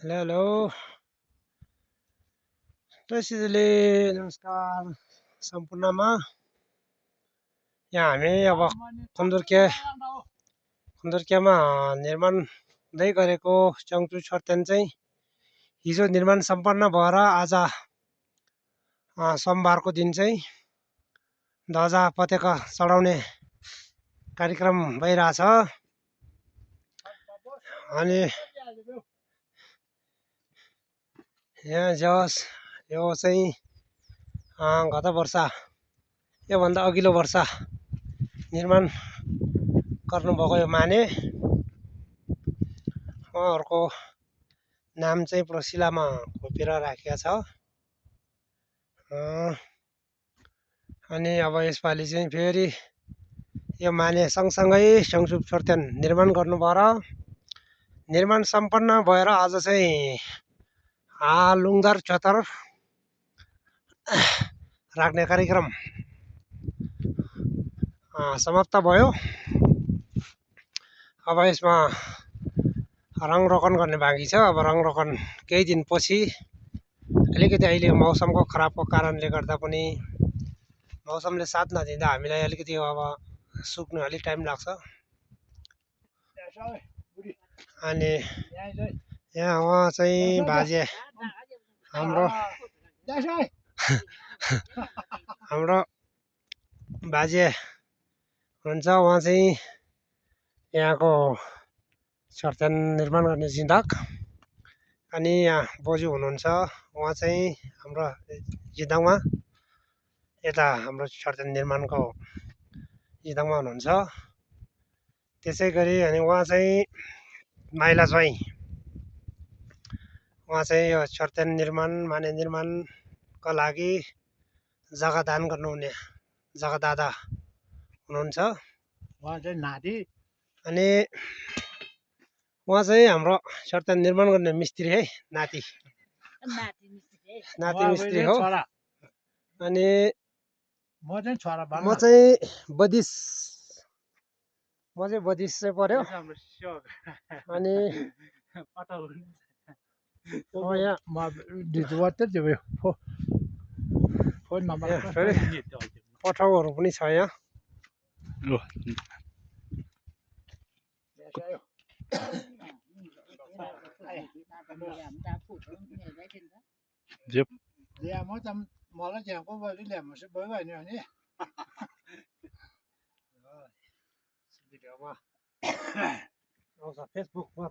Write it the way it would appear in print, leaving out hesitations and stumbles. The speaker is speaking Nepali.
हेलो हेलो रसिदले नमस्कार सम्पूर्णमा यहाँ हामी अब खन्दुर्कियामा निर्माण हुँदै गरेको चङचु छर्तेन चाहिँ हिजो निर्माण सम्पन्न भएर आज सोमबारको दिन चाहिँ ध्वजा पताका चढाउने कार्यक्रम भइरहेछ अनि यहाँ जस यो चाहिँ गत वर्ष योभन्दा अघिल्लो वर्ष निर्माण गर्नुभएको यो माने उहाँहरूको नाम चाहिँ प्रशिलामा खोपेर राखेको छ अनि अब यसपालि चाहिँ फेरि यो माने सँगसँगै चङचुप छर्तेन निर्माण गर्नुभएर निर्माण सम्पन्न भएर आज चाहिँ लुङदार चतर राख्ने कार्यक्रम समाप्त भयो। अब यसमा रङ रोगन गर्ने बाँकी छ। अब रङ रोगन केही दिनपछि अलिकति अहिले मौसमको खराबको कारणले गर्दा पनि मौसमले साथ नदिँदा हामीलाई अलिकति अब सुक्नु अलिक टाइम लाग्छ। अनि यहाँ उहाँ चाहिँ बाजे हाम्रो बाजे हुनुहुन्छ। उहाँ चाहिँ यहाँको छर्तेन निर्माण गर्ने जिन्दाक। अनि यहाँ बोजू हुनुहुन्छ, उहाँ चाहिँ हाम्रो जिन्दाङमा यता हाम्रो छर्तेन निर्माणको जिन्दाङमा हुनुहुन्छ। त्यसै गरी अनि उहाँ चाहिँ माइला ज्वाइँ, उहाँ चाहिँ यो छर्तेन निर्माण माने निर्माणको लागि जग्गा दान गर्नुहुने जग्गा दादा हुनुहुन्छ। उहाँ चाहिँ नाति अनि उहाँ चाहिँ हाम्रो छर्तेन निर्माण गर्ने मिस्त्री है, नाति मिस्त्री हो। अनि म चाहिँ छोरा म चाहिँ बदिस चाहिँ पर्यो। अनि फोन नम्बर पठाउहरू पनि छ यहाँ। मलाई त्यहाँको बलि ल्याएपछि भइहाल्यो नि भिडियोमा आउँछ फेसबुकमा